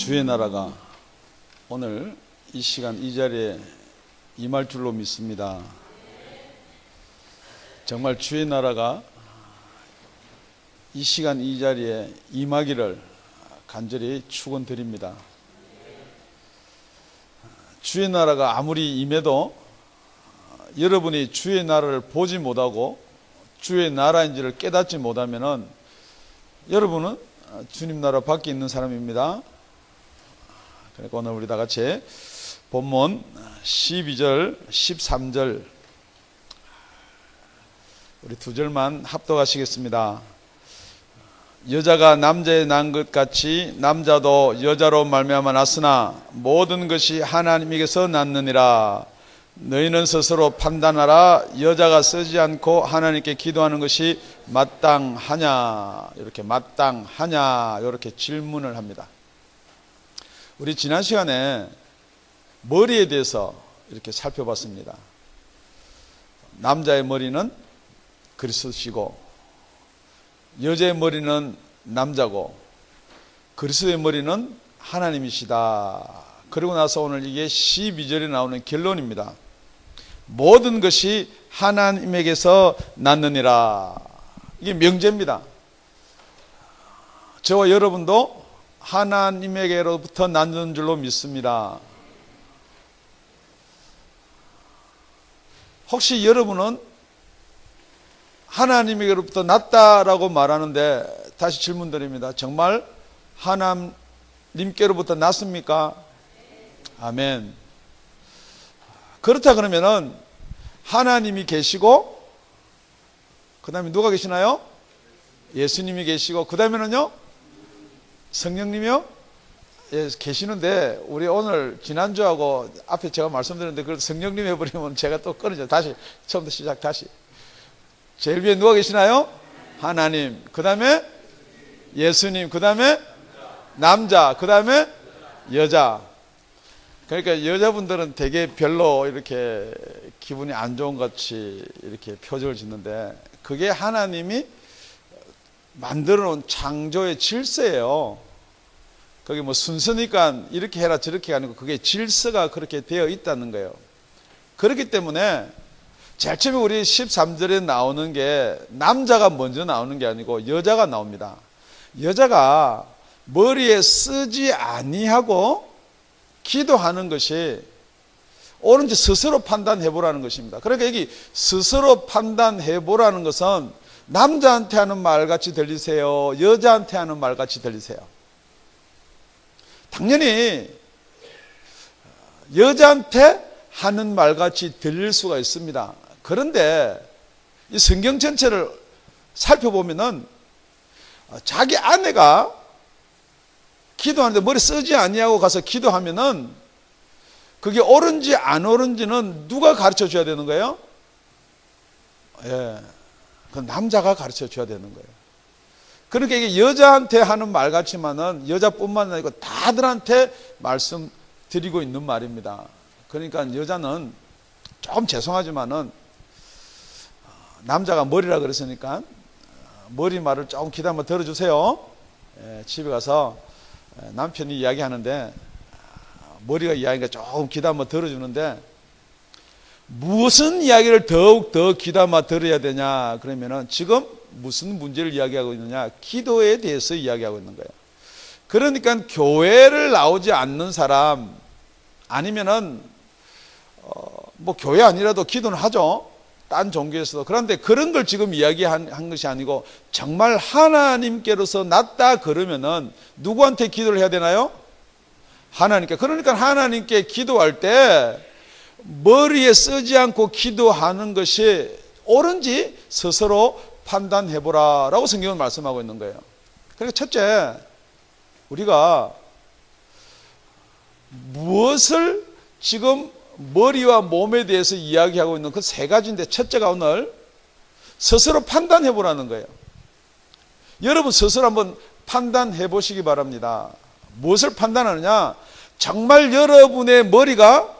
주의 나라가 오늘 이 시간 이 자리에 임할 줄로 믿습니다. 정말 주의 나라가 이 시간 이 자리에 임하기를 간절히 축원드립니다. 주의 나라가 아무리 임해도 여러분이 주의 나라를 보지 못하고 주의 나라인지를 깨닫지 못하면은 여러분은 주님 나라 밖에 있는 사람입니다. 그러니까 오늘 우리 다 같이 본문 12절, 13절 우리 두 절만 합독하시겠습니다. 여자가 남자에 난 것 같이 남자도 여자로 말미암아 났으나 모든 것이 하나님에게서 났느니라. 너희는 스스로 판단하라. 여자가 쓰지 않고 하나님께 기도하는 것이 마땅하냐? 이렇게 마땅하냐? 이렇게 질문을 합니다. 우리 지난 시간에 머리에 대해서 이렇게 살펴봤습니다. 남자의 머리는 그리스도시고 여자의 머리는 남자고 그리스도의 머리는 하나님이시다. 그리고 나서 오늘 이게 12절에 나오는 결론입니다. 모든 것이 하나님에게서 났느니라. 이게 명제입니다. 저와 여러분도 하나님에게로부터 났는 줄로 믿습니다. 혹시 여러분은 하나님에게로부터 났다라고 말하는데 다시 질문드립니다. 정말 하나님께로부터 났습니까? 아멘. 그렇다 그러면은 하나님이 계시고 그 다음에 누가 계시나요? 예수님이 계시고 그 다음에는요? 성령님이요? 예, 계시는데 우리 오늘 지난주하고 앞에 제가 말씀드렸는데 그걸 성령님 해버리면 제가 또 끊어져. 다시 처음부터 시작 다시. 제일 위에 누가 계시나요? 하나님. 그 다음에 예수님. 그 다음에 남자. 그 다음에 여자. 그러니까 여자분들은 되게 별로 이렇게 기분이 안 좋은 것 같이 이렇게 표정을 짓는데 그게 하나님이 만들어 놓은 창조의 질서예요. 그게 뭐 순서니까 이렇게 해라 저렇게 아니고 그게 질서가 그렇게 되어 있다는 거예요. 그렇기 때문에 제일 처음에 우리 13절에 나오는 게 남자가 먼저 나오는 게 아니고 여자가 나옵니다. 여자가 머리에 쓰지 아니하고 기도하는 것이 옳은지 스스로 판단해 보라는 것입니다. 그러니까 여기 스스로 판단해 보라는 것은 남자한테 하는 말같이 들리세요? 여자한테 하는 말같이 들리세요? 당연히 여자한테 하는 말같이 들릴 수가 있습니다. 그런데 이 성경 전체를 살펴보면은 자기 아내가 기도하는데 머리 쓰지 아니하고 가서 기도하면은 그게 옳은지 안 옳은지는 누가 가르쳐 줘야 되는 거예요? 예, 그 남자가 가르쳐 줘야 되는 거예요. 그러니까 이게 여자한테 하는 말 같지만은 여자뿐만 아니고 다들한테 말씀드리고 있는 말입니다. 그러니까 여자는 조금 죄송하지만은 남자가 머리라 그랬으니까 머리 말을 조금 기다 한번 들어주세요. 예, 집에 가서 남편이 이야기하는데 머리가 이야기가 조금 귀담아 들어주는데 무슨 이야기를 더욱 더 귀담아 들어야 되냐 그러면은 지금 무슨 문제를 이야기하고 있느냐 기도에 대해서 이야기하고 있는 거예요. 그러니까 교회를 나오지 않는 사람 아니면은 뭐 교회 아니라도 기도는 하죠. 딴 종교에서도. 그런데 그런 걸 지금 이야기한 것이 아니고 정말 하나님께로서 났다 그러면은 누구한테 기도를 해야 되나요? 하나님께. 그러니까 하나님께 기도할 때 머리에 쓰지 않고 기도하는 것이 옳은지 스스로 판단해 보라라고 성경은 말씀하고 있는 거예요. 그러니까 첫째, 우리가 무엇을 지금 머리와 몸에 대해서 이야기하고 있는 그 세 가지인데 첫째가 오늘 스스로 판단해 보라는 거예요. 여러분 스스로 한번 판단해 보시기 바랍니다. 무엇을 판단하느냐? 정말 여러분의 머리가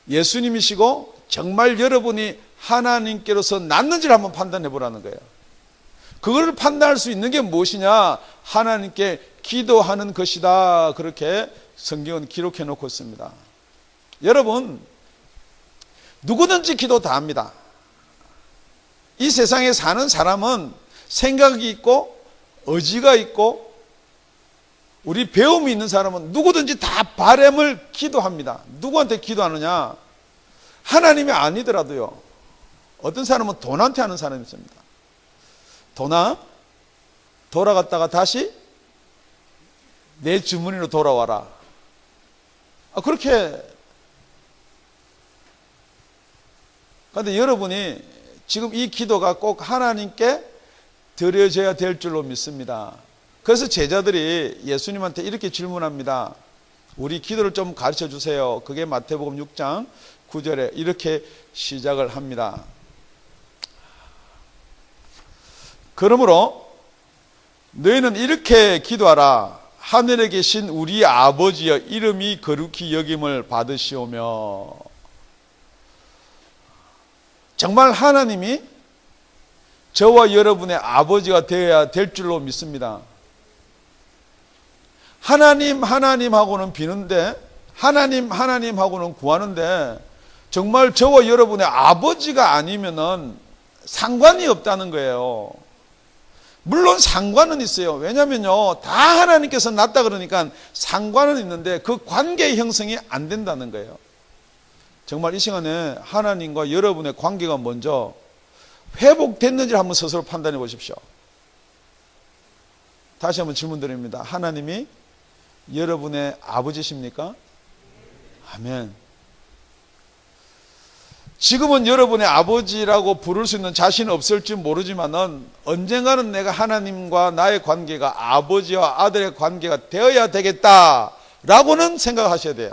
예수님이시고 정말 여러분이 하나님께로서 났는지를 한번 판단해 보라는 거예요. 그걸 판단할 수 있는 게 무엇이냐? 하나님께 기도하는 것이다. 그렇게 성경은 기록해 놓고 있습니다. 여러분, 누구든지 기도 다 합니다. 이 세상에 사는 사람은 생각이 있고 의지가 있고 우리 배움이 있는 사람은 누구든지 다 바람을 기도합니다. 누구한테 기도하느냐? 하나님이 아니더라도요. 어떤 사람은 돈한테 하는 사람이 있습니다. 돈아, 돌아갔다가 다시 내 주머니로 돌아와라. 그렇게. 그런데 여러분이 지금 이 기도가 꼭 하나님께 드려져야 될 줄로 믿습니다. 그래서 제자들이 예수님한테 이렇게 질문합니다. 우리 기도를 좀 가르쳐 주세요. 그게 마태복음 6장 9절에 이렇게 시작을 합니다. 그러므로 너희는 이렇게 기도하라. 하늘에 계신 우리 아버지여, 이름이 거룩히 여김을 받으시오며. 정말 하나님이 저와 여러분의 아버지가 되어야 될 줄로 믿습니다. 하나님 하나님하고는 비는데, 하나님 하나님하고는 구하는데, 정말 저와 여러분의 아버지가 아니면은 상관이 없다는 거예요. 물론 상관은 있어요. 왜냐면요, 다 하나님께서 낫다 그러니까 상관은 있는데 그 관계 형성이 안 된다는 거예요. 정말 이 시간에 하나님과 여러분의 관계가 먼저 회복됐는지를 한번 스스로 판단해 보십시오. 다시 한번 질문 드립니다. 하나님이 여러분의 아버지십니까? 아멘. 지금은 여러분의 아버지라고 부를 수 있는 자신은 없을지 모르지만은 언젠가는 내가 하나님과 나의 관계가 아버지와 아들의 관계가 되어야 되겠다라고는 생각하셔야 돼요.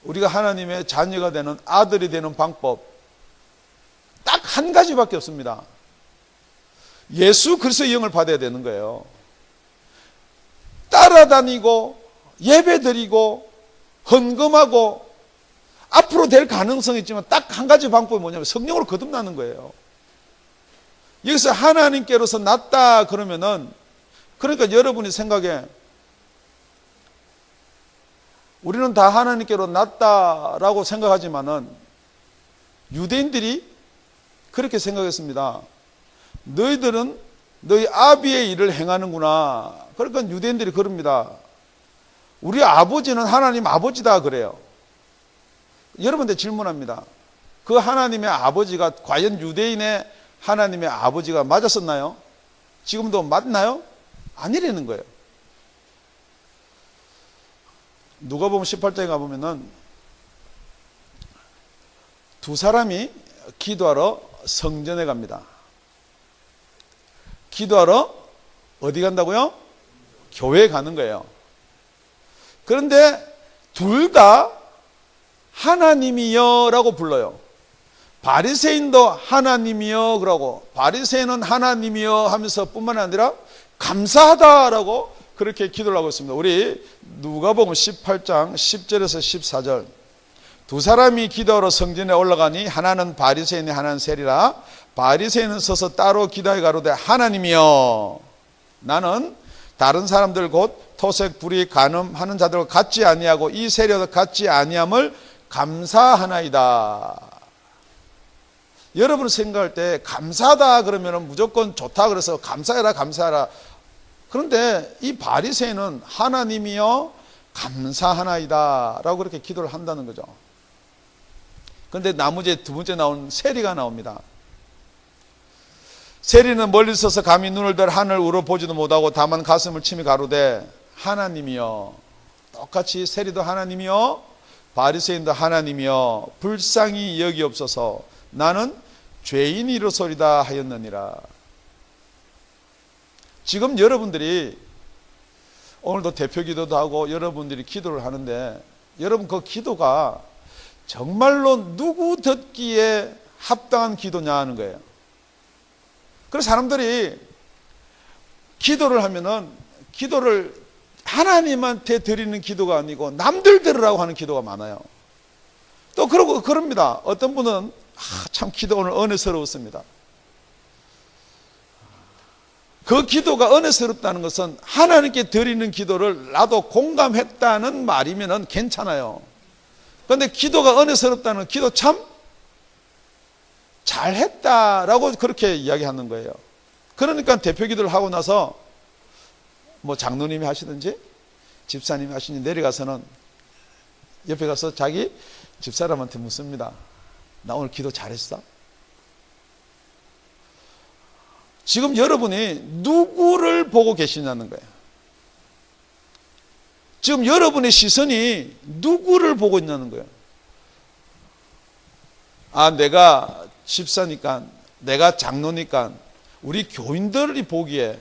우리가 하나님의 자녀가 되는, 아들이 되는 방법 딱 한 가지밖에 없습니다. 예수 그리스도의 영을 받아야 되는 거예요. 따라다니고 예배드리고 헌금하고 앞으로 될 가능성이 있지만 딱 한 가지 방법이 뭐냐면 성령으로 거듭나는 거예요. 여기서 하나님께로서 낫다 그러면은, 그러니까 여러분이 생각에 우리는 다 하나님께로 낫다라고 생각하지만은 유대인들이 그렇게 생각했습니다. 너희들은 너희 아비의 일을 행하는구나. 그러니까 유대인들이 그럽니다. 우리 아버지는 하나님 아버지다 그래요. 여러분들 질문합니다. 그 하나님의 아버지가 과연 유대인의 하나님의 아버지가 맞았었나요? 지금도 맞나요? 아니라는 거예요. 누가복음 18장에 가보면은 두 사람이 기도하러 성전에 갑니다. 기도하러 어디 간다고요? 교회에 가는 거예요. 그런데 둘 다 하나님이여 라고 불러요. 바리새인도 하나님이여 그러고, 바리새인은 하나님이여 하면서 뿐만 아니라 감사하다라고 그렇게 기도를 하고 있습니다. 우리 누가복음 18장 10절에서 14절. 두 사람이 기도하러 성전에 올라가니 하나는 바리새인이 하나는 세리라. 바리새인은 서서 따로 기도하여 가로되 하나님이여, 나는 다른 사람들 곧 토색 불의 간음하는 자들과 같지 아니하고 이 세리와도 같지 아니함을 감사하나이다. 여러분 생각할 때 감사하다 그러면 무조건 좋다 그래서 감사해라 감사해라. 그런데 이 바리새인은 하나님이여 감사하나이다 라고 그렇게 기도를 한다는 거죠. 그런데 나머지 두 번째 나온 세리가 나옵니다. 세리는 멀리 서서 감히 눈을 들 하늘 우러 보지도 못하고 다만 가슴을 치며 가로되 하나님이여. 똑같이 세리도 하나님이여 바리새인도 하나님이여 불쌍히 여기옵소서. 나는 죄인이로소리다 하였느니라. 지금 여러분들이 오늘도 대표 기도도 하고 여러분들이 기도를 하는데, 여러분 그 기도가 정말로 누구 듣기에 합당한 기도냐 하는 거예요. 그래서 사람들이 기도를 하면은 기도를 하나님한테 드리는 기도가 아니고 남들 들으라고 하는 기도가 많아요. 또 그러고 그럽니다. 어떤 분은 참 기도 오늘 은혜스러웠습니다. 그 기도가 은혜스럽다는 것은 하나님께 드리는 기도를 나도 공감했다는 말이면 괜찮아요. 그런데 기도가 은혜스럽다는 기도 참 잘했다라고 그렇게 이야기하는 거예요. 그러니까 대표 기도를 하고 나서 뭐 장로님이 하시든지 집사님이 하시든지 내려가서는 옆에 가서 자기 집사람한테 묻습니다. 나 오늘 기도 잘했어? 지금 여러분이 누구를 보고 계시냐는 거예요. 지금 여러분의 시선이 누구를 보고 있냐는 거예요. 아, 내가 집사니까, 내가 장로니까 우리 교인들이 보기에,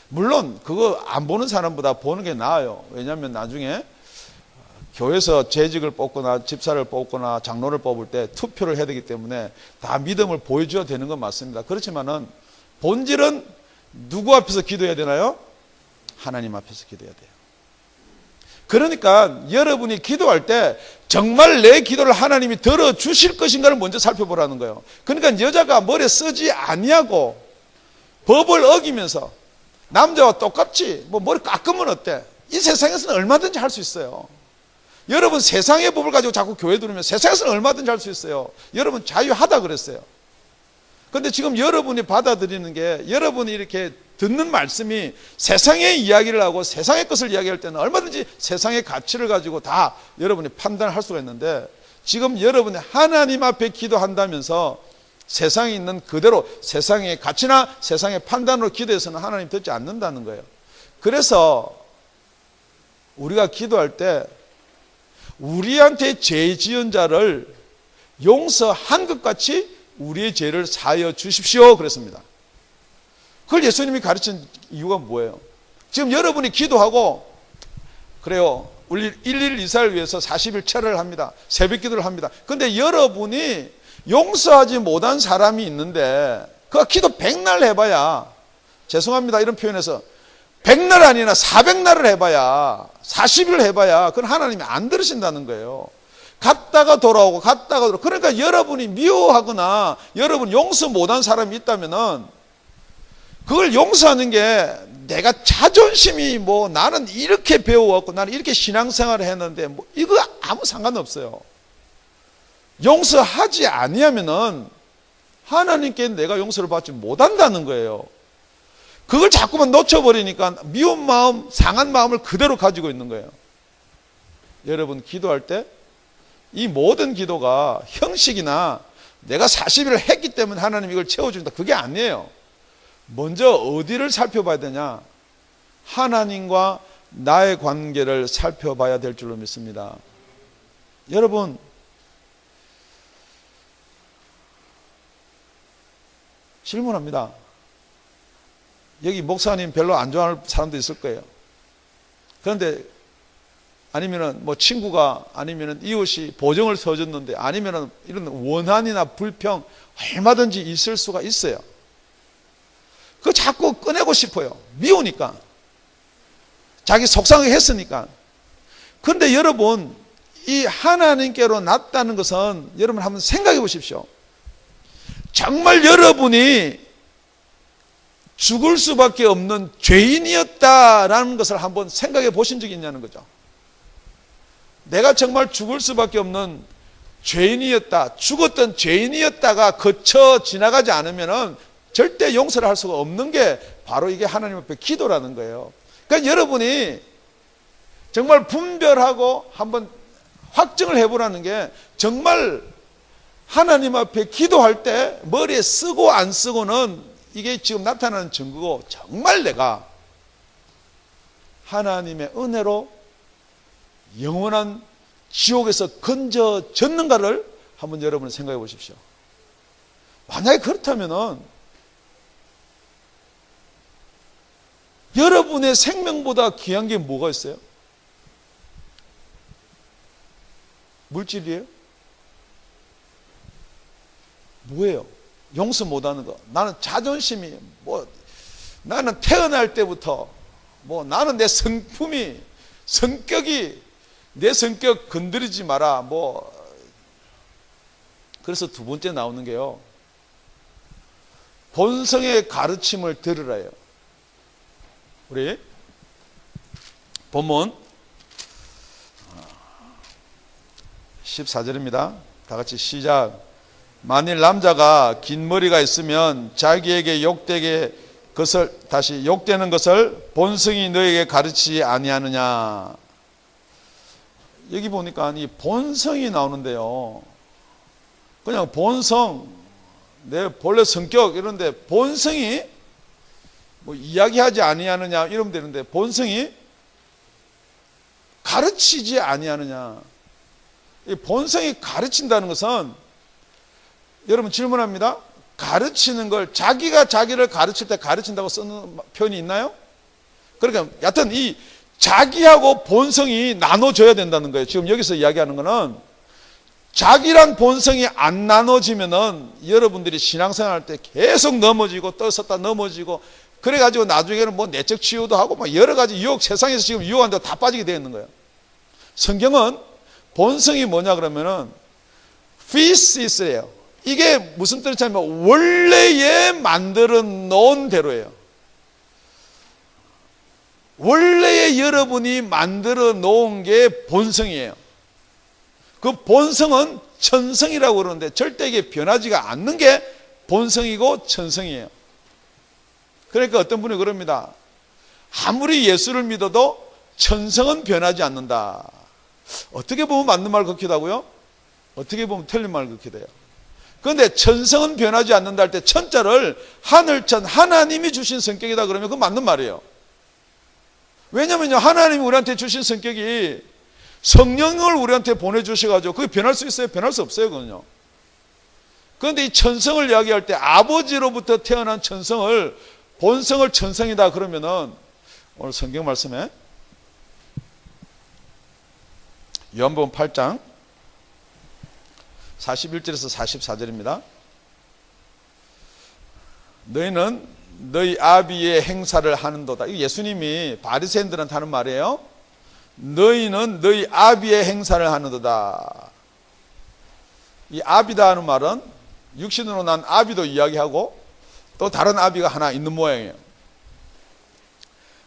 물론 그거 안 보는 사람보다 보는 게 나아요. 왜냐하면 나중에 교회에서 재직을 뽑거나 집사를 뽑거나 장로를 뽑을 때 투표를 해야 되기 때문에 다 믿음을 보여줘야 되는 건 맞습니다. 그렇지만은 본질은 누구 앞에서 기도해야 되나요? 하나님 앞에서 기도해야 돼요. 그러니까 여러분이 기도할 때 정말 내 기도를 하나님이 들어주실 것인가를 먼저 살펴보라는 거예요. 그러니까 여자가 머리에 쓰지 아니하고 법을 어기면서 남자와 똑같지, 뭐 머리 깎으면 어때? 이 세상에서는 얼마든지 할 수 있어요. 여러분 세상의 법을 가지고 자꾸 교회 들으면 세상에서는 얼마든지 할 수 있어요. 여러분 자유하다 그랬어요. 그런데 지금 여러분이 받아들이는 게, 여러분이 이렇게 듣는 말씀이 세상의 이야기를 하고 세상의 것을 이야기할 때는 얼마든지 세상의 가치를 가지고 다 여러분이 판단을 할 수가 있는데, 지금 여러분이 하나님 앞에 기도한다면서 세상에 있는 그대로 세상의 가치나 세상의 판단으로 기도해서는 하나님 듣지 않는다는 거예요. 그래서 우리가 기도할 때 우리한테 죄 지은 자를 용서한 것 같이 우리의 죄를 사하여 주십시오 그랬습니다. 그걸 예수님이 가르친 이유가 뭐예요? 지금 여러분이 기도하고 그래요, 우리 112사를 위해서 40일 철회를 합니다. 새벽 기도를 합니다. 그런데 여러분이 용서하지 못한 사람이 있는데 그 기도 100날 해봐야, 죄송합니다 이런 표현에서 100날 아니라 400날을 해봐야, 40일 해봐야 그건 하나님이 안 들으신다는 거예요. 갔다가 돌아오고 갔다가 돌아오고. 그러니까 여러분이 미워하거나 여러분 용서 못한 사람이 있다면은 그걸 용서하는 게 내가 자존심이 뭐 나는 이렇게 배워왔고 나는 이렇게 신앙생활을 했는데 뭐 이거 아무 상관없어요. 용서하지 아니하면은 하나님께 내가 용서를 받지 못한다는 거예요. 그걸 자꾸만 놓쳐버리니까 미운 마음, 상한 마음을 그대로 가지고 있는 거예요. 여러분 기도할 때 이 모든 기도가 형식이나 내가 40일을 했기 때문에 하나님 이걸 채워준다, 그게 아니에요. 먼저 어디를 살펴봐야 되냐? 하나님과 나의 관계를 살펴봐야 될 줄로 믿습니다. 여러분, 질문합니다. 여기 목사님 별로 안 좋아하는 사람도 있을 거예요. 그런데 아니면은 뭐 친구가 아니면은 이웃이 보증을 서줬는데 아니면은 이런 원한이나 불평 얼마든지 있을 수가 있어요. 그거 자꾸 꺼내고 싶어요. 미우니까. 자기 속상하게 했으니까. 그런데 여러분, 이 하나님께로 났다는 것은 여러분 한번 생각해 보십시오. 정말 여러분이 죽을 수밖에 없는 죄인이었다라는 것을 한번 생각해 보신 적이 있냐는 거죠. 내가 정말 죽을 수밖에 없는 죄인이었다, 죽었던 죄인이었다가 거쳐 지나가지 않으면은 절대 용서를 할 수가 없는 게 바로 이게 하나님 앞에 기도라는 거예요. 그러니까 여러분이 정말 분별하고 한번 확증을 해보라는 게, 정말 하나님 앞에 기도할 때 머리에 쓰고 안 쓰고는 이게 지금 나타나는 증거고, 정말 내가 하나님의 은혜로 영원한 지옥에서 건져졌는가를 한번 여러분 생각해 보십시오. 만약에 그렇다면은 여러분의 생명보다 귀한 게 뭐가 있어요? 물질이에요? 뭐예요? 용서 못하는 거. 나는 자존심이 뭐, 나는 태어날 때부터 뭐 나는 내 성품이, 성격이, 내 성격 건드리지 마라. 뭐 그래서 두 번째 나오는 게요, 본성의 가르침을 들으라요. 우리 본문 14절입니다. 다 같이 시작. 만일 남자가 긴 머리가 있으면 자기에게 욕되는 것을 본성이 너에게 가르치지 아니하느냐. 여기 보니까 이 본성이 나오는데요. 그냥 본성, 내 본래 성격 이런데 본성이 뭐 이야기하지 아니하느냐 이러면 되는데 본성이 가르치지 아니하느냐. 이 본성이 가르친다는 것은 여러분 질문합니다. 가르치는 걸 자기가 자기를 가르칠 때 가르친다고 쓰는 표현이 있나요? 그러니까 여하튼 이 자기하고 본성이 나눠져야 된다는 거예요. 지금 여기서 이야기하는 거는 자기랑 본성이 안 나눠지면은 여러분들이 신앙생활 할 때 계속 넘어지고 떠섰다 넘어지고 그래가지고 나중에는 뭐 내적 치유도 하고 막 여러 가지 유혹, 세상에서 지금 유혹한 데 다 빠지게 되어 있는 거예요. 성경은 본성이 뭐냐 그러면은 피시스예요. 이게 무슨 뜻이냐면 원래에 만들어 놓은 대로예요. 원래에 여러분이 만들어 놓은 게 본성이에요. 그 본성은 천성이라고 그러는데 절대 이게 변하지가 않는 게 본성이고 천성이에요. 그러니까 어떤 분이 그럽니다. 아무리 예수를 믿어도 천성은 변하지 않는다. 어떻게 보면 맞는 말 같기도 하고요. 어떻게 보면 틀린 말 같기도 해요. 그런데 천성은 변하지 않는다 할 때 천자를 하늘천 하나님이 주신 성격이다 그러면 그건 맞는 말이에요. 왜냐면요, 하나님이 우리한테 주신 성격이 성령을 우리한테 보내주셔가지고 그게 변할 수 있어요? 변할 수 없어요, 그건요. 그런데 이 천성을 이야기할 때 아버지로부터 태어난 천성을 본성을 천성이다 그러면은 오늘 성경 말씀에 요한복음 8장 41절에서 44절입니다. 너희는 너희 아비의 행사를 하는도다. 이거 예수님이 바리새인들한테 하는 말이에요. 너희는 너희 아비의 행사를 하는도다. 이 아비다 하는 말은 육신으로 난 아비도 이야기하고 또 다른 아비가 하나 있는 모양이에요.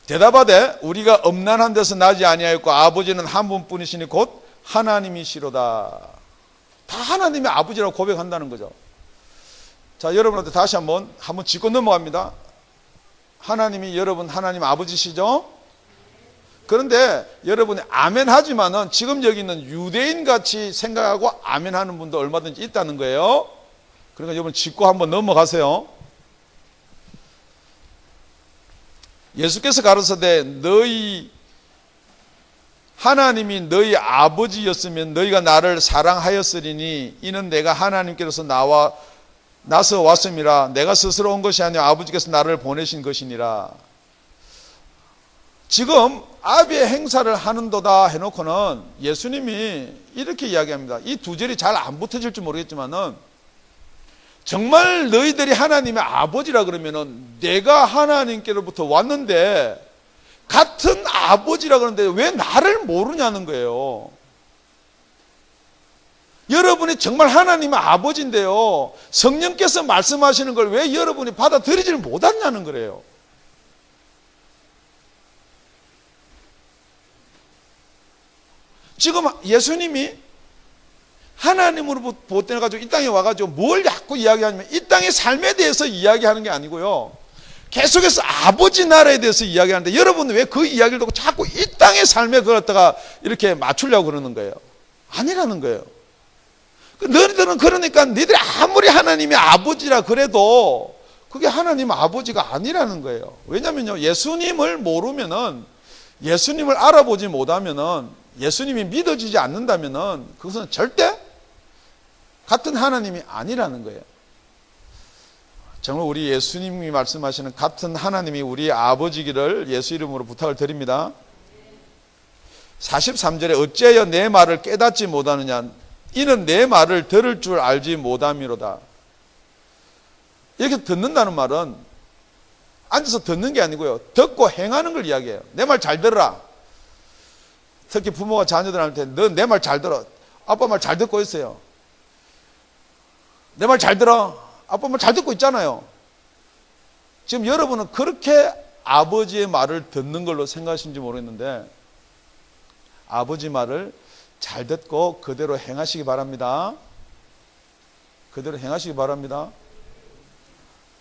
대답하되 우리가 음란한 데서 나지 아니하였고 아버지는 한 분뿐이시니 곧 하나님이시로다. 다 하나님의 아버지라고 고백한다는 거죠. 자, 여러분한테 다시 한번 짚고 넘어갑니다. 하나님이 여러분 하나님 아버지시죠? 그런데 여러분이 아멘 하지만은 지금 여기 있는 유대인 같이 생각하고 아멘 하는 분도 얼마든지 있다는 거예요. 그러니까 여러분 짚고 한번 넘어가세요. 예수께서 가르쳐되 너희 하나님이 너희 아버지였으면 너희가 나를 사랑하였으리니 이는 내가 하나님께로서 나서 왔음이라. 내가 스스로 온 것이 아니라 아버지께서 나를 보내신 것이니라. 지금 아비의 행사를 하는도다 해놓고는 예수님이 이렇게 이야기합니다. 이 두 절이 잘 안 붙어질지 모르겠지만은 정말 너희들이 하나님의 아버지라 그러면은 내가 하나님께로부터 왔는데 같은 아버지라 그러는데 왜 나를 모르냐는 거예요. 여러분이 정말 하나님의 아버지인데요, 성령께서 말씀하시는 걸 왜 여러분이 받아들이지를 못하냐는 거예요. 지금 예수님이 하나님으로부터 보태가지고 이 땅에 와가지고 뭘 자꾸 이야기하냐면 이 땅의 삶에 대해서 이야기하는 게 아니고요, 계속해서 아버지 나라에 대해서 이야기하는데 여러분은 왜 그 이야기를 듣고 자꾸 이 땅의 삶에 그걸 갖다가 이렇게 맞추려고 그러는 거예요? 아니라는 거예요. 너희들은 그러니까 너희들이 아무리 하나님의 아버지라 그래도 그게 하나님 아버지가 아니라는 거예요. 왜냐면요, 예수님을 모르면은, 예수님을 알아보지 못하면은, 예수님이 믿어지지 않는다면은 그것은 절대 같은 하나님이 아니라는 거예요. 정말 우리 예수님이 말씀하시는 같은 하나님이 우리 아버지기를 예수 이름으로 부탁을 드립니다. 43절에 어찌하여 내 말을 깨닫지 못하느냐, 이는 내 말을 들을 줄 알지 못함이로다. 이렇게 듣는다는 말은 앉아서 듣는 게 아니고요, 듣고 행하는 걸 이야기해요. 내 말 잘 들어라. 특히 부모가 자녀들한테 너 내 말 잘 들어. 아빠 말 잘 듣고 있어요. 내 말 잘 들어. 아빠 말 잘 듣고 있잖아요. 지금 여러분은 그렇게 아버지의 말을 듣는 걸로 생각하시는지 모르겠는데 아버지 말을 잘 듣고 그대로 행하시기 바랍니다. 그대로 행하시기 바랍니다.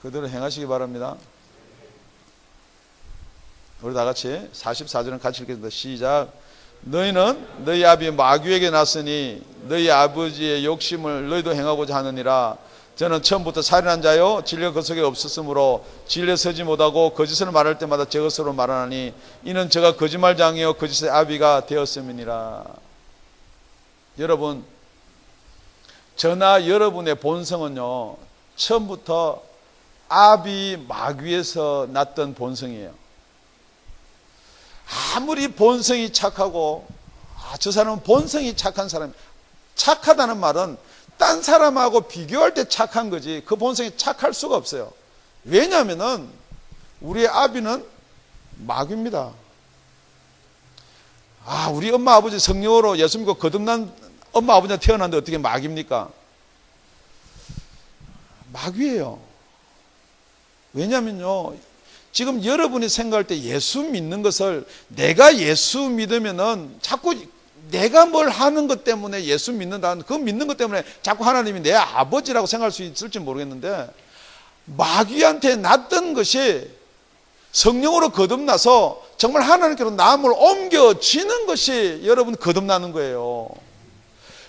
그대로 행하시기 바랍니다. 우리 다 같이 44절은 같이 읽겠습니다. 시작. 너희는 너희 아비 마귀에게 났으니 너희 아버지의 욕심을 너희도 행하고자 하느니라. 저는 처음부터 살인한 자요 진리가 그 속에 없었으므로 진리에 서지 못하고 거짓을 말할 때마다 제 것으로 말하나니 이는 제가 거짓말장이요 거짓의 아비가 되었음이니라. 여러분, 저나 여러분의 본성은요 처음부터 아비 마귀에서 났던 본성이에요. 아무리 본성이 착하고 저 사람은 본성이 착한 사람, 착하다는 말은 딴 사람하고 비교할 때 착한 거지 그 본성이 착할 수가 없어요. 왜냐하면 우리의 아비는 마귀입니다. 우리 엄마 아버지 성령으로 예수 믿고 거듭난 엄마 아버지가 태어났는데 어떻게 마귀입니까? 마귀예요. 왜냐면요 지금 여러분이 생각할 때 예수 믿는 것을 내가 예수 믿으면은 자꾸 내가 뭘 하는 것 때문에 예수 믿는다는 그 믿는 것 때문에 자꾸 하나님이 내 아버지라고 생각할 수 있을지 모르겠는데 마귀한테 났던 것이 성령으로 거듭나서 정말 하나님께로 남을 옮겨지는 것이 여러분 거듭나는 거예요.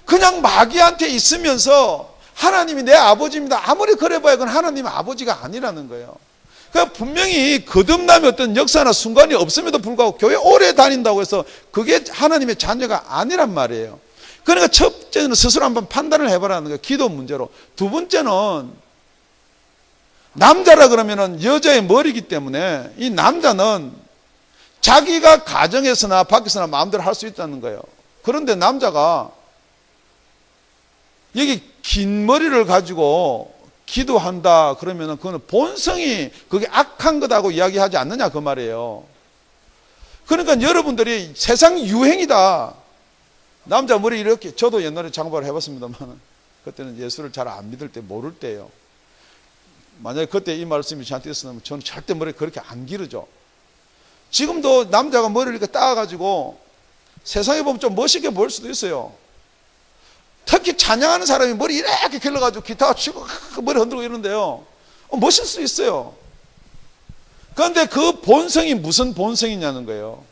그냥 마귀한테 있으면서 하나님이 내 아버지입니다 아무리 그래봐야 그건 하나님의 아버지가 아니라는 거예요. 그러니까 분명히 거듭남의 어떤 역사나 순간이 없음에도 불구하고 교회 오래 다닌다고 해서 그게 하나님의 자녀가 아니란 말이에요. 그러니까 첫째는 스스로 한번 판단을 해보라는 거예요. 기도 문제로. 두 번째는 남자라 그러면은 여자의 머리이기 때문에 이 남자는 자기가 가정에서나 밖에서나 마음대로 할 수 있다는 거예요. 그런데 남자가 여기 긴 머리를 가지고 기도한다 그러면은 그거는 본성이 그게 악한 거다고 이야기하지 않느냐 그 말이에요. 그러니까 여러분들이 세상 유행이다. 남자 머리 이렇게, 저도 옛날에 장발을 해봤습니다만 그때는 예수를 잘 안 믿을 때 모를 때예요. 만약에 그때 이 말씀이 저한테 있었다면 저는 절대 머리 그렇게 안 기르죠. 지금도 남자가 머리를 이렇게 따가지고 세상에 보면 좀 멋있게 보일 수도 있어요. 특히 찬양하는 사람이 머리 이렇게 길러가지고 기타 치고 머리 흔들고 이러는데요. 멋있을 수 있어요. 그런데 그 본성이 무슨 본성이냐는 거예요.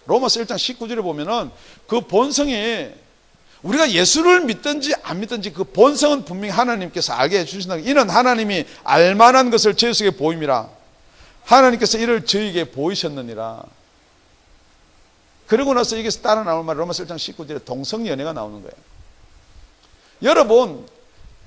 로마서 1장 19절에 보면은 그 본성이 우리가 예수를 믿든지 안 믿든지 그 본성은 분명히 하나님께서 알게 해주신다. 이는 하나님이 알만한 것을 저희 속에 보임이라. 하나님께서 이를 저희에게 보이셨느니라. 그러고 나서 여기서 따라 나올 말 로마서 1장 19절에 동성연애가 나오는 거예요. 여러분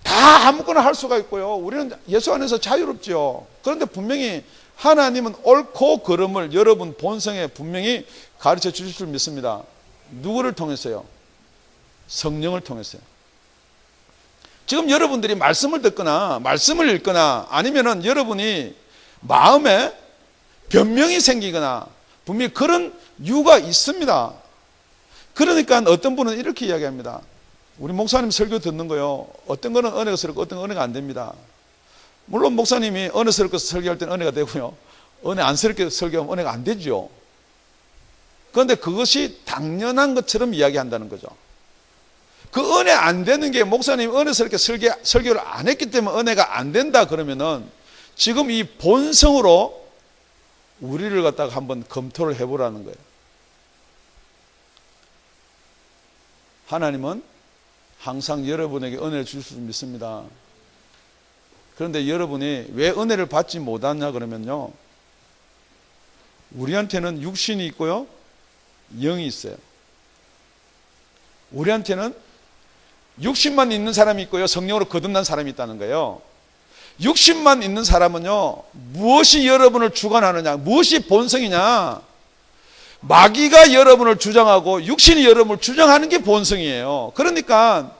다 아무거나 할 수가 있고요. 우리는 예수 안에서 자유롭죠. 그런데 분명히 하나님은 옳고 그름을 여러분 본성에 분명히 가르쳐 주실 줄 믿습니다. 누구를 통해서요? 성령을 통해서요. 지금 여러분들이 말씀을 듣거나 말씀을 읽거나 아니면은 여러분이 마음에 변명이 생기거나 분명히 그런 이유가 있습니다. 그러니까 어떤 분은 이렇게 이야기합니다. 우리 목사님 설교 듣는 거요. 어떤 거는 은혜가 스럽고 어떤 건 은혜가 안 됩니다. 물론 목사님이 은혜스럽게 설교할 때는 은혜가 되고요. 은혜 안스럽게 설교하면 은혜가 안 되죠. 그런데 그것이 당연한 것처럼 이야기한다는 거죠. 그 은혜 안 되는 게 목사님이 은혜스럽게 설교를 안 했기 때문에 은혜가 안 된다 그러면은 지금 이 본성으로 우리를 갖다가 한번 검토를 해보라는 거예요. 하나님은 항상 여러분에게 은혜를 주실 줄 믿습니다. 그런데 여러분이 왜 은혜를 받지 못하냐 그러면요. 우리한테는 육신이 있고요. 영이 있어요. 우리한테는 육신만 있는 사람이 있고요. 성령으로 거듭난 사람이 있다는 거예요. 육신만 있는 사람은요. 무엇이 여러분을 주관하느냐. 무엇이 본성이냐. 마귀가 여러분을 주장하고 육신이 여러분을 주장하는 게 본성이에요. 그러니까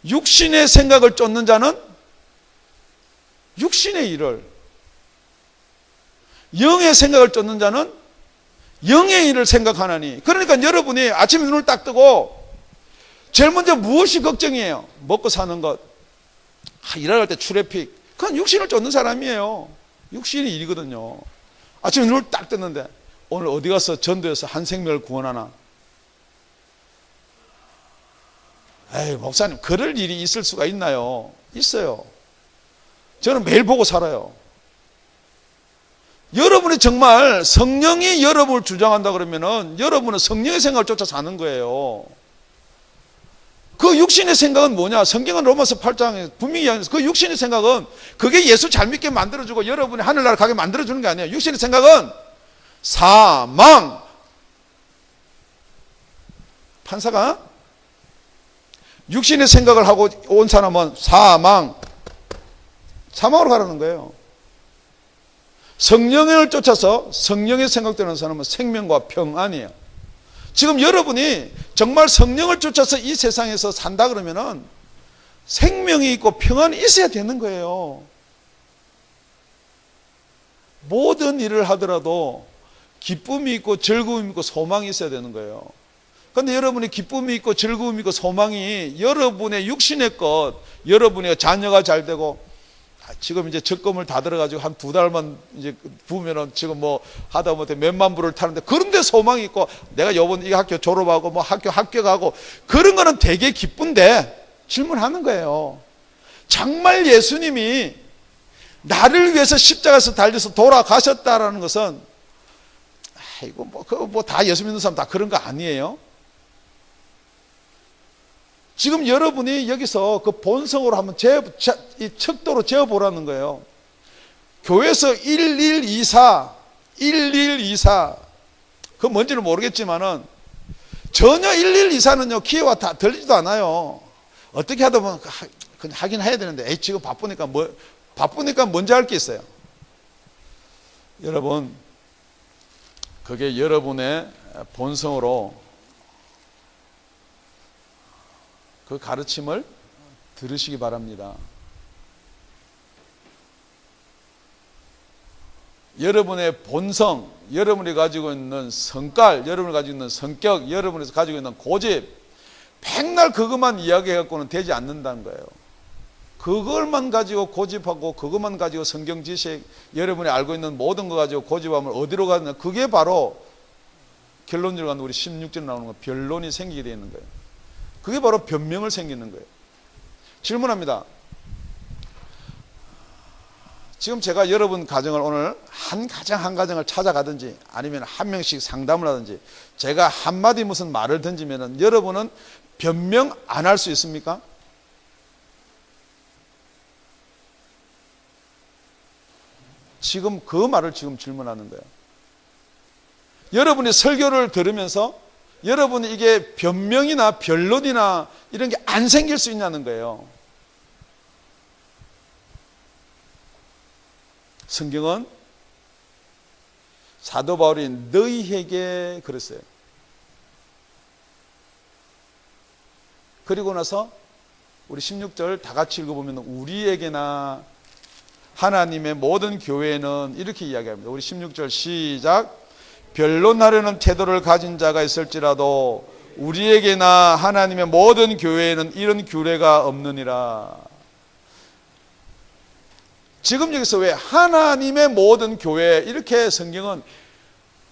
육신의 생각을 쫓는 자는 육신의 일을, 영의 생각을 쫓는 자는 영의 일을 생각하나니. 그러니까 여러분이 아침에 눈을 딱 뜨고 제일 먼저 무엇이 걱정이에요? 먹고 사는 것. 일할 때 트래픽. 그건 육신을 쫓는 사람이에요. 육신의 일이거든요. 아침에 눈을 딱 떴는데 오늘 어디 가서 전도해서 한 생명을 구원하나? 에이, 목사님, 그럴 일이 있을 수가 있나요? 있어요. 저는 매일 보고 살아요. 여러분이 정말 성령이 여러분을 주장한다 그러면은 여러분은 성령의 생각을 쫓아 사는 거예요. 그 육신의 생각은 뭐냐? 성경은 로마서 8장에 분명히 이야기해서 그 육신의 생각은 그게 예수 잘 믿게 만들어주고 여러분이 하늘나라 가게 만들어주는 게 아니에요. 육신의 생각은 사망. 판사가 육신의 생각을 하고 온 사람은 사망으로 가라는 거예요. 성령을 쫓아서 성령의 생각되는 사람은 생명과 평안이에요. 지금 여러분이 정말 성령을 쫓아서 이 세상에서 산다 그러면은 생명이 있고 평안이 있어야 되는 거예요. 모든 일을 하더라도 기쁨이 있고 즐거움이 있고 소망이 있어야 되는 거예요. 그런데 여러분이 기쁨이 있고 즐거움이 있고 소망이 여러분의 육신의 것, 여러분의 자녀가 잘 되고 지금 이제 적금을 다 들어가지고 한 2달만 이제 부으면은 지금 뭐 하다 못해 몇만 불을 타는데 그런데 소망이 있고 내가 요번 이 학교 졸업하고 뭐 학교 합격하고 그런 거는 되게 기쁜데 질문하는 거예요. 정말 예수님이 나를 위해서 십자가에서 달려서 돌아가셨다라는 것은 이거 뭐 다 예수 믿는 사람 다 그런 거 아니에요? 지금 여러분이 여기서 그 본성으로 한번 이 척도로 재어보라는 거예요. 교회에서 1124, 그 뭔지는 모르겠지만은 전혀 1124는요, 기회와 다 들리지도 않아요. 어떻게 하다 보면 그냥 하긴 해야 되는데, 지금 바쁘니까 뭔지 알 게 있어요. 여러분, 그게 여러분의 본성으로 그 가르침을 들으시기 바랍니다. 여러분의 본성, 여러분이 가지고 있는 성깔, 여러분이 가지고 있는 성격, 여러분이 가지고 있는 고집, 백날 그것만 이야기해갖고는 되지 않는다는 거예요. 그걸만 가지고 고집하고 그것만 가지고 성경 지식, 여러분이 알고 있는 모든 거 가지고 고집하면 어디로 가느냐? 그게 바로 결론적으로 가는 우리 16절에 나오는 거, 변론이 생기게 되어 있는 거예요. 그게 바로 변명을 생기는 거예요. 질문합니다. 지금 제가 여러분 가정을 오늘 한 가정을 찾아가든지 아니면 한 명씩 상담을 하든지 제가 한마디 무슨 말을 던지면은 여러분은 변명 안 할 수 있습니까? 지금 그 말을 지금 질문하는 거예요. 여러분이 설교를 들으면서 여러분이 이게 변명이나 변론이나 이런 게 안 생길 수 있냐는 거예요. 성경은 사도 바울이 너희에게 그랬어요. 그리고 나서 우리 16절 다 같이 읽어보면 우리에게나 하나님의 모든 교회는 이렇게 이야기합니다. 우리 16절 시작. 변론하려는 태도를 가진 자가 있을지라도 우리에게나 하나님의 모든 교회에는 이런 규례가 없느니라. 지금 여기서 왜 하나님의 모든 교회 이렇게 성경은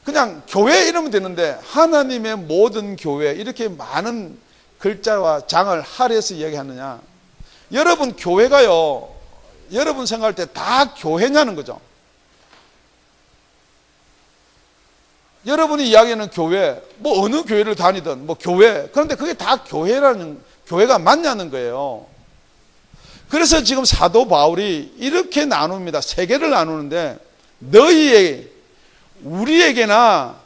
그냥 교회 이러면 되는데 하나님의 모든 교회 이렇게 많은 글자와 장을 할애해서 이야기하느냐? 여러분 교회가요, 여러분 생각할 때 다 교회냐는 거죠. 여러분이 이야기하는 교회, 뭐 어느 교회를 다니든 뭐 교회, 그런데 그게 다 교회가 맞냐는 거예요. 그래서 지금 사도 바울이 이렇게 나눕니다. 세 개를 나누는데 우리에게나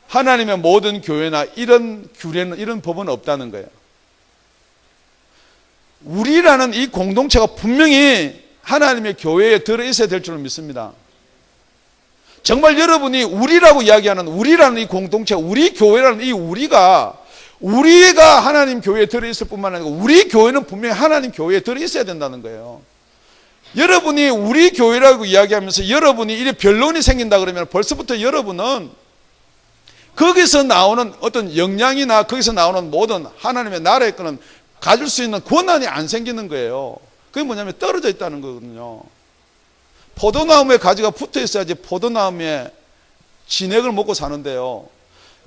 하나님의 모든 교회나 이런 규례는 이런 법은 없다는 거예요. 우리라는 이 공동체가 분명히 하나님의 교회에 들어있어야 될 줄로 믿습니다. 정말 여러분이 우리라고 이야기하는 우리라는 이 공동체, 우리 교회라는 이 우리가 하나님 교회에 들어있을 뿐만 아니고 우리 교회는 분명히 하나님 교회에 들어있어야 된다는 거예요. 여러분이 우리 교회라고 이야기하면서 여러분이 이래 변론이 생긴다 그러면 벌써부터 여러분은 거기서 나오는 어떤 역량이나 거기서 나오는 모든 하나님의 나라의 거는 가질 수 있는 권한이 안 생기는 거예요. 그게 뭐냐면 떨어져 있다는 거거든요. 포도나무에 가지가 붙어 있어야지 포도나무에 진액을 먹고 사는데요.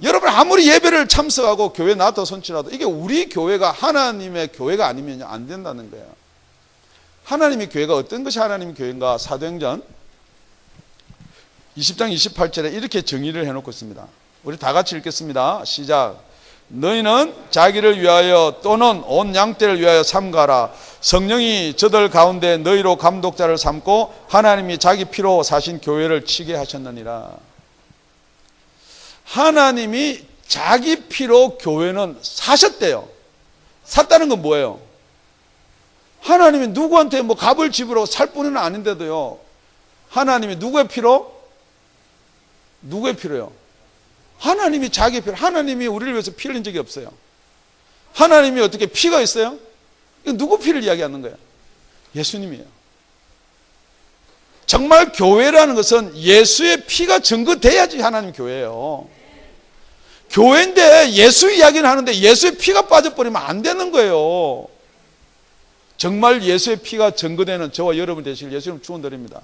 여러분 아무리 예배를 참석하고 교회 나도 손치라도 이게 우리 교회가 하나님의 교회가 아니면 안 된다는 거예요. 하나님의 교회가 어떤 것이 하나님의 교회인가? 사도행전 20장 28절에 이렇게 정의를 해놓고 있습니다. 우리 다 같이 읽겠습니다. 시작. 너희는 자기를 위하여 또는 온 양떼를 위하여 삼가라. 성령이 저들 가운데 너희로 감독자를 삼고 하나님이 자기 피로 사신 교회를 치게 하셨느니라. 하나님이 자기 피로 교회는 사셨대요. 샀다는 건 뭐예요? 하나님이 누구한테 뭐 값을 지불하고 살 뿐은 아닌데도요. 하나님이 누구의 피로? 누구의 피로요? 하나님이 자기 피로. 하나님이 우리를 위해서 피 흘린 적이 없어요. 하나님이 어떻게 피가 있어요? 이거 누구 피를 이야기하는 거예요? 예수님이에요. 정말 교회라는 것은 예수의 피가 증거돼야지 하나님 교회예요. 교회인데 예수 이야기는 하는데 예수의 피가 빠져버리면 안 되는 거예요. 정말 예수의 피가 증거되는 저와 여러분 되시길 예수님 축원드립니다.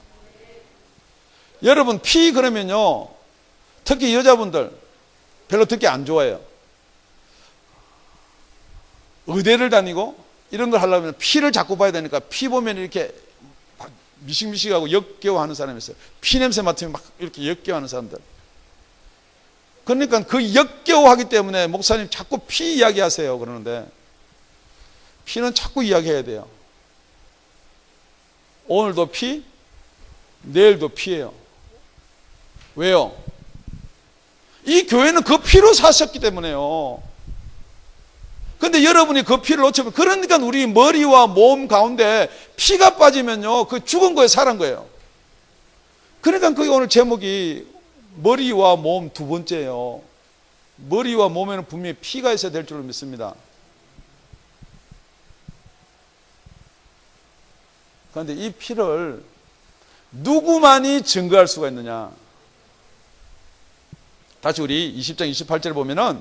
여러분 피 그러면요, 특히 여자분들 별로 듣기 안 좋아해요. 의대를 다니고 이런 걸 하려면 피를 자꾸 봐야 되니까 피 보면 이렇게 미식미식하고 역겨워하는 사람이 있어요. 피 냄새 맡으면 막 이렇게 역겨워하는 사람들. 그러니까 그 역겨워하기 때문에 목사님 자꾸 피 이야기하세요 그러는데 피는 자꾸 이야기해야 돼요. 오늘도 피, 내일도 피예요. 왜요? 이 교회는 그 피로 사셨기 때문에요. 근데 여러분이 그 피를 놓치면, 그러니까 우리 머리와 몸 가운데 피가 빠지면요, 그 죽은 거에 살은 거예요. 그러니까 그게 오늘 제목이 머리와 몸 두 번째예요. 머리와 몸에는 분명히 피가 있어야 될 줄로 믿습니다. 그런데 이 피를 누구만이 증거할 수가 있느냐? 다시 우리 20장 28절을 보면은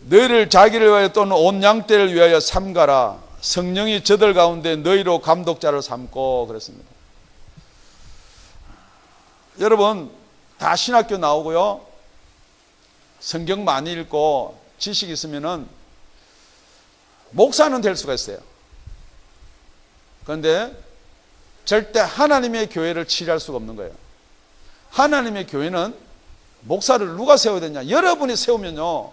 너희를 자기를 위하여 또는 온 양떼를 위하여 삼가라. 성령이 저들 가운데 너희로 감독자를 삼고 그랬습니다. 여러분 다 신학교 나오고요, 성경 많이 읽고 지식 있으면은 목사는 될 수가 있어요. 그런데 절대 하나님의 교회를 치리할 수가 없는 거예요. 하나님의 교회는 목사를 누가 세워야 되냐? 여러분이 세우면요.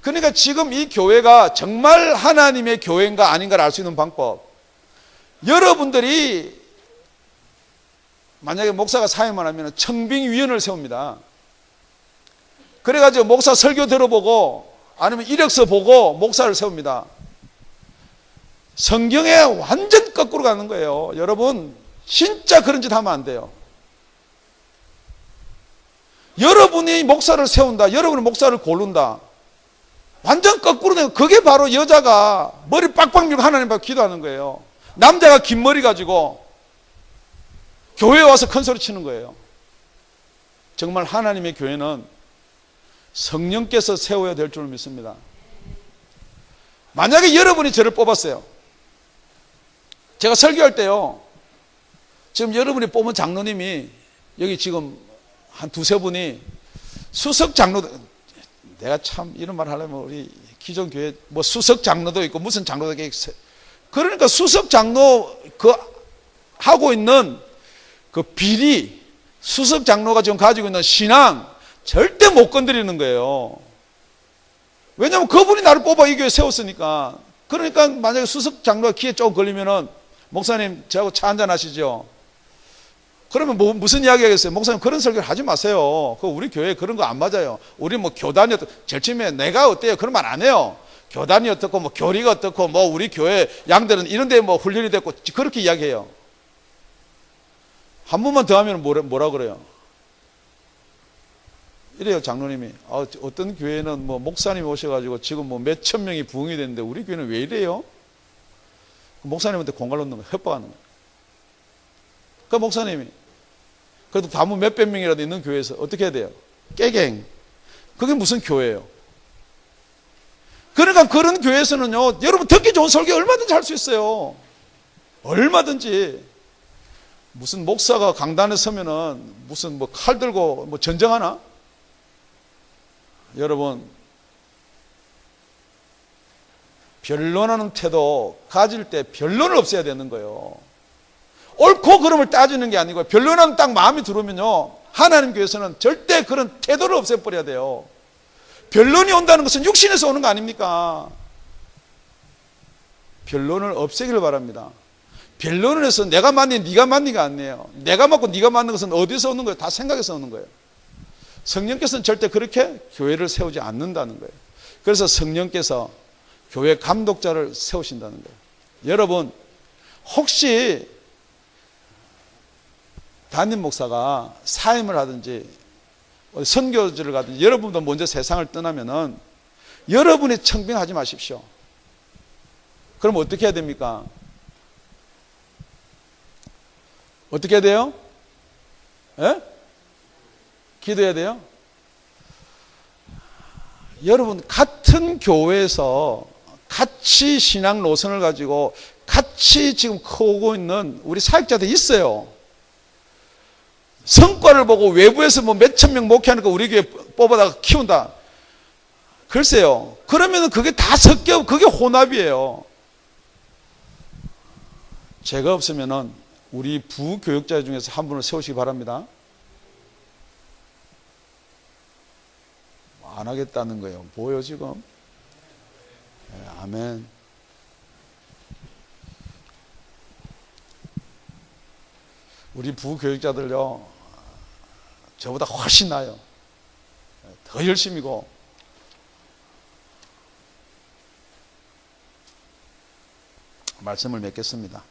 그러니까 지금 이 교회가 정말 하나님의 교회인가 아닌가를 알 수 있는 방법, 여러분들이 만약에 목사가 사회만 하면 청빙위원을 세웁니다. 그래가지고 목사 설교 들어보고 아니면 이력서 보고 목사를 세웁니다. 성경에 완전 거꾸로 가는 거예요. 여러분 진짜 그런 짓 하면 안 돼요. 여러분이 목사를 세운다, 여러분이 목사를 고른다, 완전 거꾸로 되는, 그게 바로 여자가 머리 빡빡 밀고 하나님 앞에 기도하는 거예요. 남자가 긴 머리 가지고 교회에 와서 큰 소리 치는 거예요. 정말 하나님의 교회는 성령께서 세워야 될 줄 믿습니다. 만약에 여러분이 저를 뽑았어요. 제가 설교할 때요, 지금 여러분이 뽑은 장로님이 여기 지금 한 두세 분이 수석 장로, 내가 참 이런 말 하려면 우리 기존 교회 뭐 수석 장로도 있고 무슨 장로도 있고, 그러니까 수석 장로 그 하고 있는 그 비리, 수석 장로가 지금 가지고 있는 신앙 절대 못 건드리는 거예요. 왜냐하면 그분이 나를 뽑아 이 교회 세웠으니까. 그러니까 만약에 수석 장로가 귀에 조금 걸리면은 목사님 저하고 차 한잔 하시죠. 그러면 뭐 무슨 이야기 하겠어요? 목사님 그런 설교를 하지 마세요. 그 우리 교회 그런 거 안 맞아요. 우리 뭐 교단이 어떻고, 제일 처음에 내가 어때요? 그런 말 안 해요. 교단이 어떻고 뭐 교리가 어떻고 뭐 우리 교회 양들은 이런 데 뭐 훈련이 됐고 그렇게 이야기해요. 한 번만 더 하면 뭐라 그래요? 이래요, 장로님이. 어떤 교회는 뭐 목사님 오셔가지고 지금 뭐 몇천 명이 부흥이 됐는데 우리 교회는 왜 이래요? 목사님한테 공갈 놓는 거예요. 협박하는 거예요. 그 목사님이 그래도 다무 몇백 명이라도 있는 교회에서 어떻게 해야 돼요? 깨갱. 그게 무슨 교회예요? 그러니까 그런 교회에서는요, 여러분 듣기 좋은 설교 얼마든지 할 수 있어요. 얼마든지. 무슨 목사가 강단에 서면은 무슨 뭐 칼 들고 뭐 전쟁하나? 여러분, 변론하는 태도 가질 때 변론을 없애야 되는 거예요. 옳고 그름을 따지는 게 아니고 변론하는 딱 마음이 들어오면요, 하나님 교회에서는 절대 그런 태도를 없애버려야 돼요. 변론이 온다는 것은 육신에서 오는 거 아닙니까? 변론을 없애기를 바랍니다. 변론을 해서 내가 맞니 네가 맞니가 아니에요. 내가 맞고 네가 맞는 것은 어디서 오는 거예요? 다 생각에서 오는 거예요. 성령께서는 절대 그렇게 교회를 세우지 않는다는 거예요. 그래서 성령께서 교회 감독자를 세우신다는 거예요. 여러분, 혹시 담임 목사가 사임을 하든지 선교지를 가든지 여러분도 먼저 세상을 떠나면은 여러분이 청빙하지 마십시오. 그럼 어떻게 해야 됩니까? 어떻게 해야 돼요? 예? 기도해야 돼요? 여러분, 같은 교회에서 같이 신앙 노선을 가지고 같이 지금 커오고 있는 우리 사역자들 있어요. 성과를 보고 외부에서 뭐 몇천 명 목회하니까 우리 교회 뽑아다가 키운다. 글쎄요. 그러면 그게 다 섞여, 그게 혼합이에요. 제가 없으면은 우리 부교육자 중에서 한 분을 세우시기 바랍니다. 안 하겠다는 거예요. 뭐예요, 지금? 네, 아멘. 우리 부교육자들요, 저보다 훨씬 나아요. 더 열심이고. 말씀을 맺겠습니다.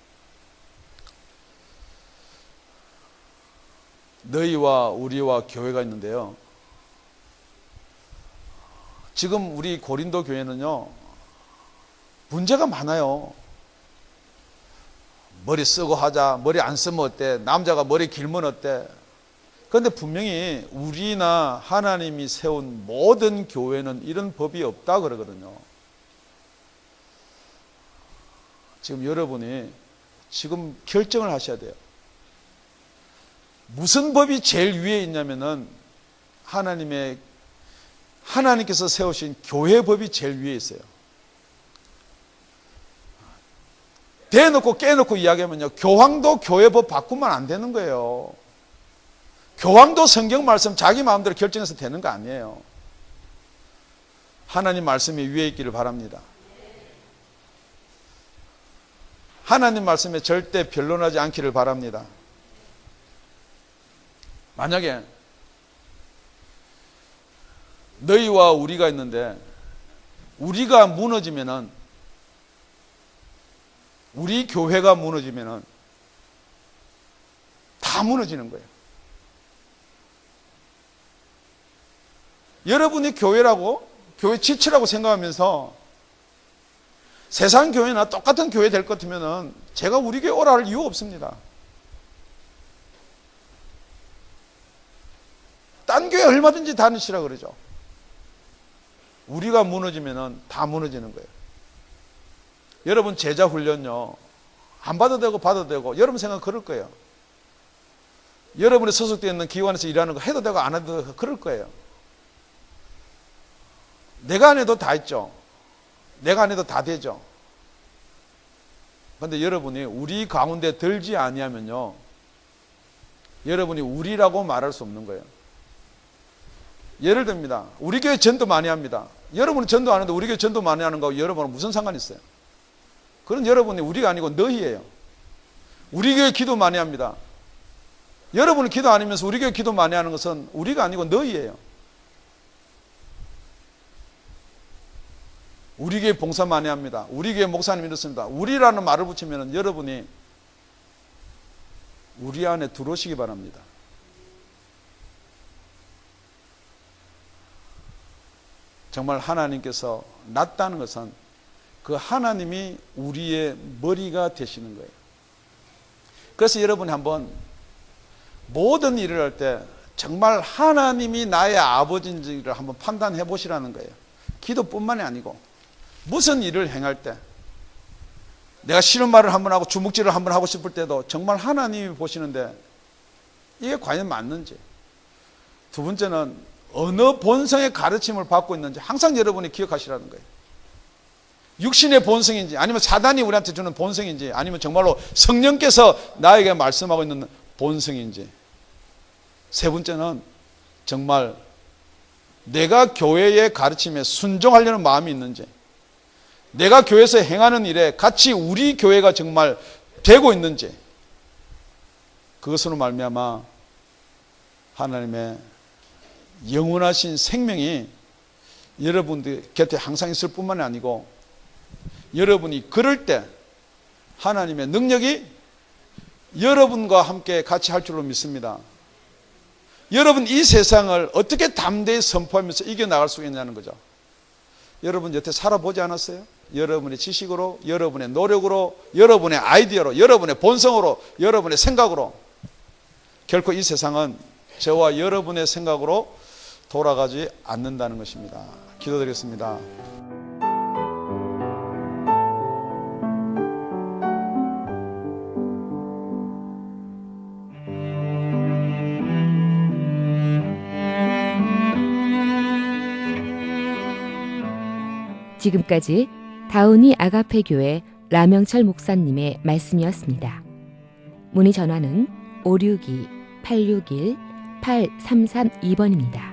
너희와 우리와 교회가 있는데요, 지금 우리 고린도 교회는요, 문제가 많아요. 머리 쓰고 하자, 머리 안 쓰면 어때, 남자가 머리 길면 어때. 그런데 분명히 우리나 하나님이 세운 모든 교회는 이런 법이 없다 그러거든요. 지금 여러분이 지금 결정을 하셔야 돼요. 무슨 법이 제일 위에 있냐면은 하나님께서 세우신 교회 법이 제일 위에 있어요. 대놓고 깨놓고 이야기하면요, 교황도 교회 법 바꾸면 안 되는 거예요. 교황도 성경 말씀 자기 마음대로 결정해서 되는 거 아니에요. 하나님 말씀이 위에 있기를 바랍니다. 하나님 말씀에 절대 변론하지 않기를 바랍니다. 만약에 너희와 우리가 있는데 우리가 무너지면은, 우리 교회가 무너지면은 다 무너지는 거예요. 여러분이 교회라고, 교회 지체라고 생각하면서 세상 교회나 똑같은 교회 될 것 같으면은 제가 우리 교회 오라 할 이유 없습니다. 딴 교회 얼마든지 다니시라 그러죠. 우리가 무너지면은 다 무너지는 거예요. 여러분, 제자 훈련요, 안 받아도 되고 받아도 되고 여러분 생각 그럴 거예요. 여러분이 소속되어 있는 기관에서 일하는 거 해도 되고 안 해도 되고 그럴 거예요. 내가 안 해도 다 있죠. 내가 안 해도 다 되죠. 그런데 여러분이 우리 가운데 들지 아니하면요, 여러분이 우리라고 말할 수 없는 거예요. 예를 듭니다. 우리 교회 전도 많이 합니다. 여러분은 전도 안 하는데 우리 교회 전도 많이 하는 거하고 여러분은 무슨 상관이 있어요? 그건 여러분이 우리가 아니고 너희예요. 우리 교회 기도 많이 합니다. 여러분은 기도 안 하면서 우리 교회 기도 많이 하는 것은 우리가 아니고 너희예요. 우리 교회 봉사 많이 합니다. 우리 교회 목사님 이렇습니다. 우리라는 말을 붙이면 여러분이 우리 안에 들어오시기 바랍니다. 정말 하나님께서 낫다는 것은 그 하나님이 우리의 머리가 되시는 거예요. 그래서 여러분이 한번 모든 일을 할 때 정말 하나님이 나의 아버지인지를 한번 판단해 보시라는 거예요. 기도뿐만이 아니고 무슨 일을 행할 때 내가 싫은 말을 한번 하고 주먹질을 한번 하고 싶을 때도 정말 하나님이 보시는데 이게 과연 맞는지. 두 번째는 어느 본성의 가르침을 받고 있는지 항상 여러분이 기억하시라는 거예요. 육신의 본성인지 아니면 사단이 우리한테 주는 본성인지 아니면 정말로 성령께서 나에게 말씀하고 있는 본성인지. 세 번째는 정말 내가 교회의 가르침에 순종하려는 마음이 있는지, 내가 교회에서 행하는 일에 같이 우리 교회가 정말 되고 있는지, 그것으로 말미암아 하나님의 영원하신 생명이 여러분들 곁에 항상 있을 뿐만 아니고 여러분이 그럴 때 하나님의 능력이 여러분과 함께 같이 할 줄로 믿습니다. 여러분 이 세상을 어떻게 담대히 선포하면서 이겨나갈 수 있냐는 거죠. 여러분 여태 살아보지 않았어요? 여러분의 지식으로, 여러분의 노력으로, 여러분의 아이디어로, 여러분의 본성으로, 여러분의 생각으로. 결코 이 세상은 저와 여러분의 생각으로 돌아가지 않는다는 것입니다. 기도드리겠습니다. 지금까지 다운이 아가페 교회 라명철 목사님의 말씀이었습니다. 문의 전화는 562-861-8332번입니다.